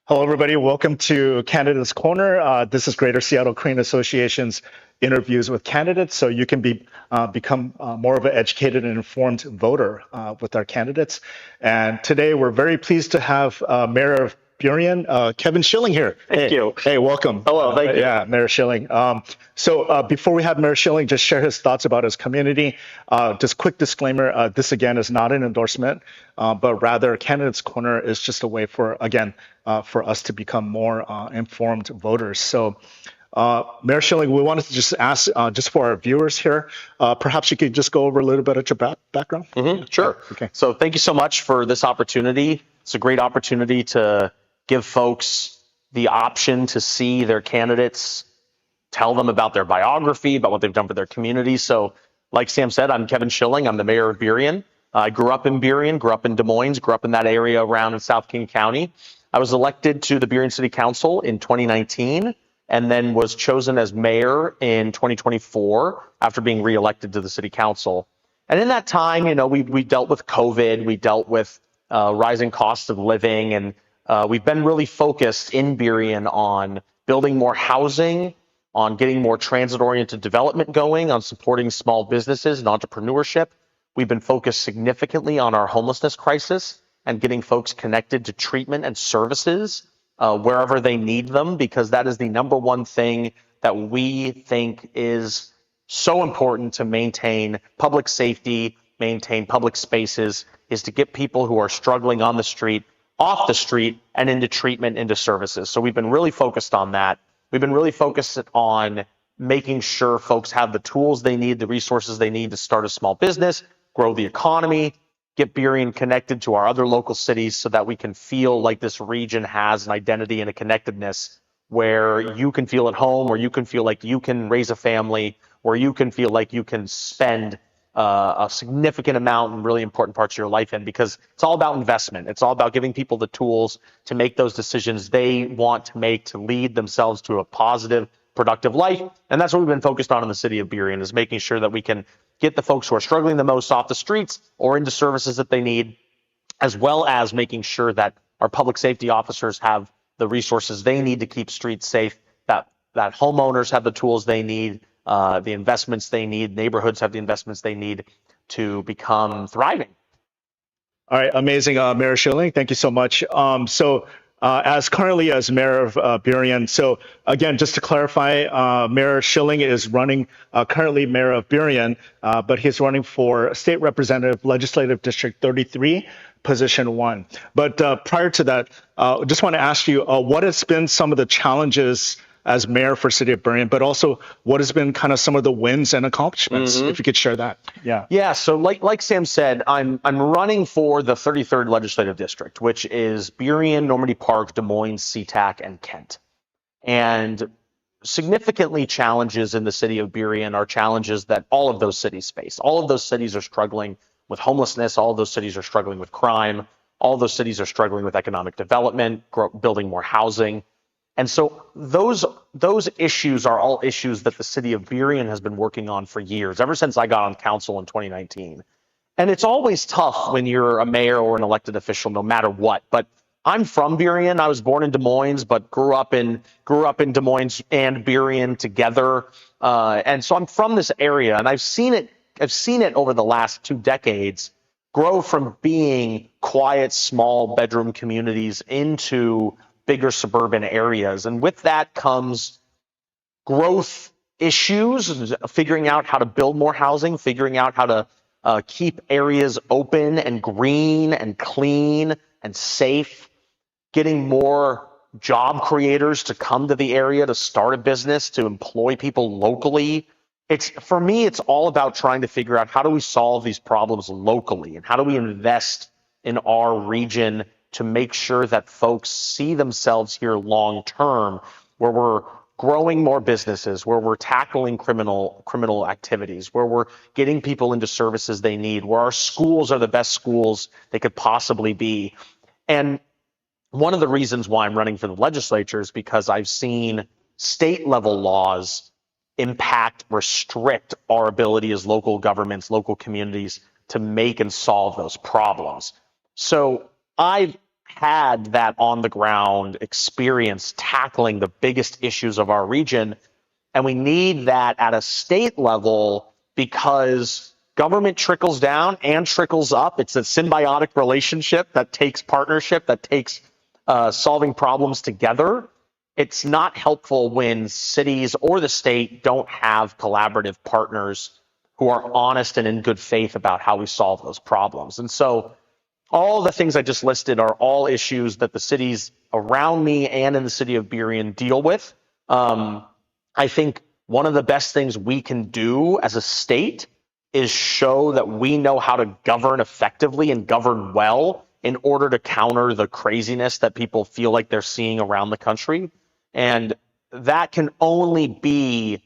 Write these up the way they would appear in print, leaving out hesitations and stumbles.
Hello, everybody. Welcome to Candidates Corner. This is Greater Seattle Korean Association's interviews with candidates, so you can become more of an educated and informed voter with our candidates. And today, we're very pleased to have Mayor of Burien, Kevine Schilling here. Thank you. Hey, welcome. Hello, thank you. Yeah, Mayor Schilling. So before we have Mayor Schilling just share his thoughts about his community, just quick disclaimer, this again is not an endorsement, but rather Candidates Corner is just a way for, again, for us to become more informed voters. So Mayor Schilling, we wanted to just ask, just for our viewers here, perhaps you could just go over a little bit of your background? Sure. Okay. So thank you so much for this opportunity. It's a great opportunity to give folks the option to see their candidates, tell them about their biography, about what they've done for their community. So like Sam said, I'm Kevine Schilling. I'm the mayor of Burien. I grew up in Burien, grew up in Des Moines, grew up in that area around in South King County. I was elected to the Burien City Council in 2019 and then was chosen as mayor in 2024 after being reelected to the city council. And in that time, we dealt with COVID, we dealt with rising costs of living, and we've been really focused in Burien on building more housing, on getting more transit-oriented development going, on supporting small businesses and entrepreneurship. We've been focused significantly on our homelessness crisis and getting folks connected to treatment and services wherever they need them, because that is the number one thing that we think is so important to maintain public safety, maintain public spaces, is to get people who are struggling on the street off the street and into treatment, into services. So we've been really focused on that. We've been really focused on making sure folks have the tools they need, the resources they need to start a small business, grow the economy, get Burien connected to our other local cities so that we can feel like this region has an identity and a connectedness where you can feel at home, where you can feel like you can raise a family, where you can feel like you can spend a significant amount in really important parts of your life in, because it's all about investment. It's all about giving people the tools to make those decisions they want to make to lead themselves to a positive, productive life. And that's what we've been focused on in the city of Burien, is making sure that we can get the folks who are struggling the most off the streets or into services that they need, as well as making sure that our public safety officers have the resources they need to keep streets safe, that homeowners have the tools they need, the investments they need, neighborhoods have the investments they need to become thriving. All right, amazing, Mayor Schilling. Thank you so much. As currently as Mayor of Burien, so again, just to clarify, Mayor Schilling is running, currently Mayor of Burien, but he's running for State Representative Legislative District 33, Position 1. But prior to that, just want to ask you, what has been some of the challenges as mayor for City of Burien, but also what has been kind of some of the wins and accomplishments, if you could share that? Yeah. Yeah. So like Sam said, I'm running for the 33rd legislative district, which is Burien, Normandy Park, Des Moines, SeaTac, and Kent. And significantly challenges in the city of Burien are challenges that all of those cities face. All of those cities are struggling with homelessness. All of those cities are struggling with crime. All of those cities are struggling with economic development, building more housing. And so those issues are all issues that the city of Burien has been working on for years, ever since I got on council in 2019. And it's always tough when you're a mayor or an elected official, no matter what. But I'm from Burien. I was born in Des Moines, but grew up in Des Moines and Burien together. And so I'm from this area, and I've seen it over the last 2 decades grow from being quiet, small bedroom communities into bigger suburban areas. And with that comes growth issues, figuring out how to build more housing, figuring out how to keep areas open and green and clean and safe, getting more job creators to come to the area to start a business, to employ people locally. For me, it's all about trying to figure out, how do we solve these problems locally, and how do we invest in our region to make sure that folks see themselves here long term, where we're growing more businesses, where we're tackling criminal activities, where we're getting people into services they need, where our schools are the best schools they could possibly be. And one of the reasons why I'm running for the legislature is because I've seen state level laws impact, restrict our ability as local governments, local communities to make and solve those problems. So I've had that on the ground experience tackling the biggest issues of our region. And we need that at a state level because government trickles down and trickles up. It's a symbiotic relationship that takes partnership, that takes solving problems together. It's not helpful when cities or the state don't have collaborative partners who are honest and in good faith about how we solve those problems. And so all the things I just listed are all issues that the cities around me and in the city of Burien deal with. I think one of the best things we can do as a state is show that we know how to govern effectively and govern well in order to counter the craziness that people feel like they're seeing around the country. And that can only be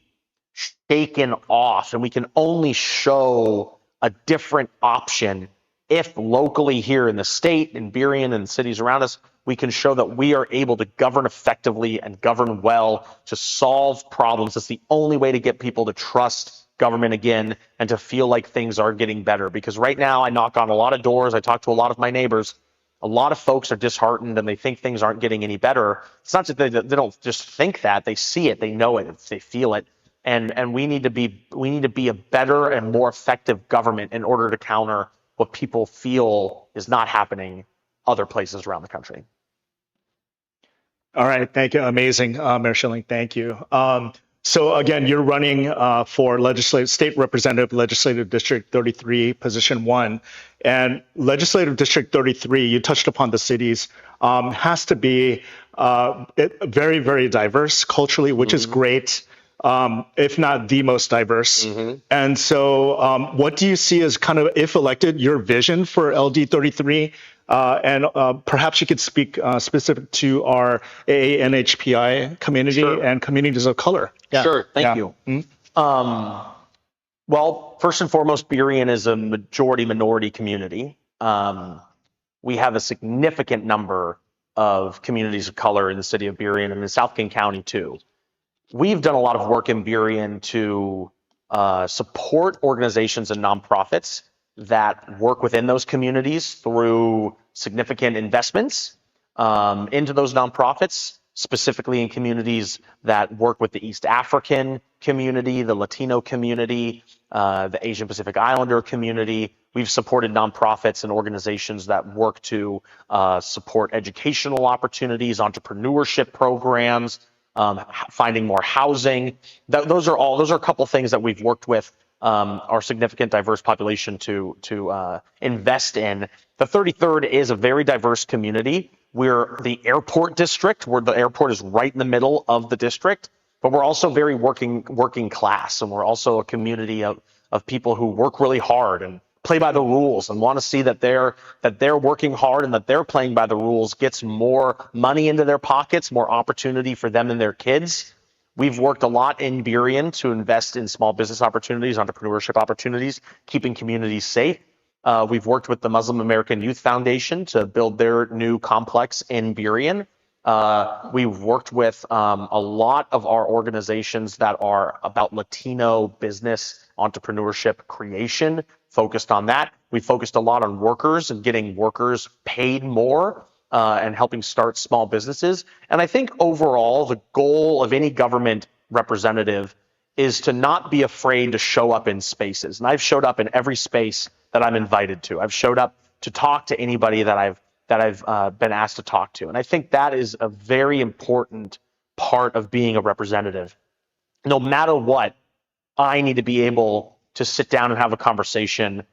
shaken off, and we can only show a different option if locally here in the state, in Burien and cities around us, we can show that we are able to govern effectively and govern well to solve problems. That's the only way to get people to trust government again and to feel like things are getting better. Because right now I knock on a lot of doors, I talk to a lot of my neighbors. A lot of folks are disheartened and they think things aren't getting any better. It's not that they don't just think that, they see it, they know it, they feel it. And we need to be a better and more effective government in order to counter what people feel is not happening other places around the country. All right, thank you. Amazing, Mayor Schilling. Thank you. So again, you're running for state representative, legislative district 33, position 1, and legislative district 33. You touched upon the cities. Has to be very, very diverse culturally, which is great. If not the most diverse. And so what do you see as kind of, if elected, your vision for LD33? And perhaps you could speak specific to our AANHPI community and communities of color. Yeah. Sure, thank you. Well, first and foremost, Burien is a majority minority community. We have a significant number of communities of color in the city of Burien and in South King County too. We've done a lot of work in Burien to support organizations and nonprofits that work within those communities through significant investments into those nonprofits, specifically in communities that work with the East African community, the Latino community, the Asian Pacific Islander community. We've supported nonprofits and organizations that work to support educational opportunities, entrepreneurship programs, finding more housing. Those are a couple things that we've worked with our significant diverse population to invest in. The 33rd is a very diverse community. We're the airport district, where the airport is right in the middle of the district, but we're also very working class, and we're also a community of people who work really hard and play by the rules and want to see that they're working hard and that they're playing by the rules gets more money into their pockets, more opportunity for them and their kids. We've worked a lot in Burien to invest in small business opportunities, entrepreneurship opportunities, keeping communities safe. We've worked with the Muslim American Youth Foundation to build their new complex in Burien. We've worked with a lot of our organizations that are about Latino business entrepreneurship creation, focused on that. We focused a lot on workers and getting workers paid more and helping start small businesses. And I think overall, the goal of any government representative is to not be afraid to show up in spaces. And I've showed up in every space that I'm invited to. I've showed up to talk to anybody that I've been asked to talk to. And I think that is a very important part of being a representative. No matter what, I need to be able to sit down and have a conversation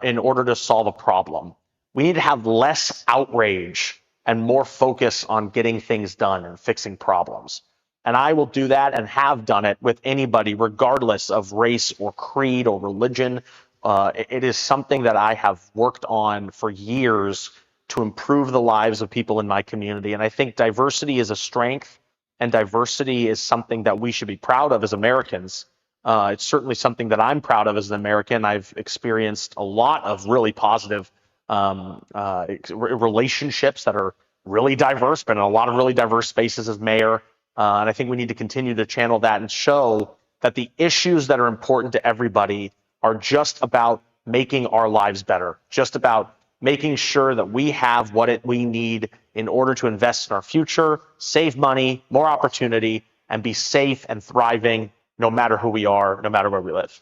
in order to solve a problem. We need to have less outrage and more focus on getting things done and fixing problems. And I will do that and have done it with anybody, regardless of race or creed or religion. It is something that I have worked on for years to improve the lives of people in my community. And I think diversity is a strength, and diversity is something that we should be proud of as Americans. It's certainly something that I'm proud of as an American. I've experienced a lot of really positive relationships that are really diverse, been in a lot of really diverse spaces as mayor. And I think we need to continue to channel that and show that the issues that are important to everybody are just about making our lives better, just about making sure that we have what we need in order to invest in our future, save money, more opportunity, and be safe and thriving no matter who we are, no matter where we live.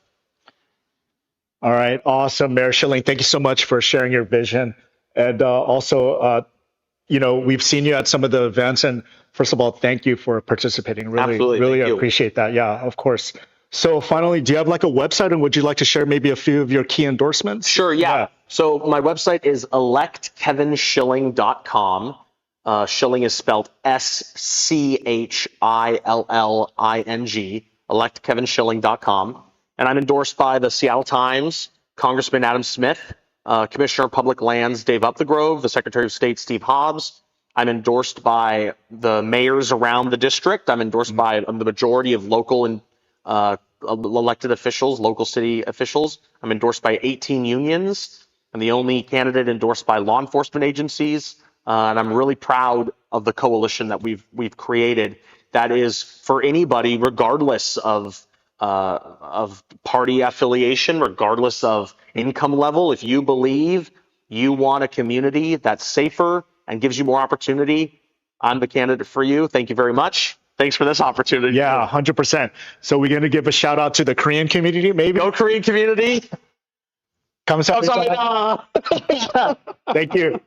All right, awesome, Mayor Schilling. Thank you so much for sharing your vision, and we've seen you at some of the events, and first of all, thank you for participating. Really, Absolutely. really Thank you. appreciate that. Yeah, of course. So finally, do you have like a website, and would you like to share maybe a few of your key endorsements? Sure, yeah. So my website is electkevinschilling.com. Schilling is spelled Schilling, electkevinschilling.com. And I'm endorsed by the Seattle Times, Congressman Adam Smith, Commissioner of Public Lands Dave Upthegrove, the Secretary of State Steve Hobbs. I'm endorsed by the mayors around the district. I'm endorsed by the majority of local and elected officials, local city officials. I'm endorsed by 18 unions. I'm the only candidate endorsed by law enforcement agencies, and I'm really proud of the coalition that we've created. That is for anybody, regardless of party affiliation, regardless of income level. If you believe you want a community that's safer and gives you more opportunity, I'm the candidate for you. Thank you very much. Thanks for this opportunity. Yeah, 100%. So we're going to give a shout out to the Korean community, maybe? Go Korean community. 감사합니다. 감사합니다. Thank you.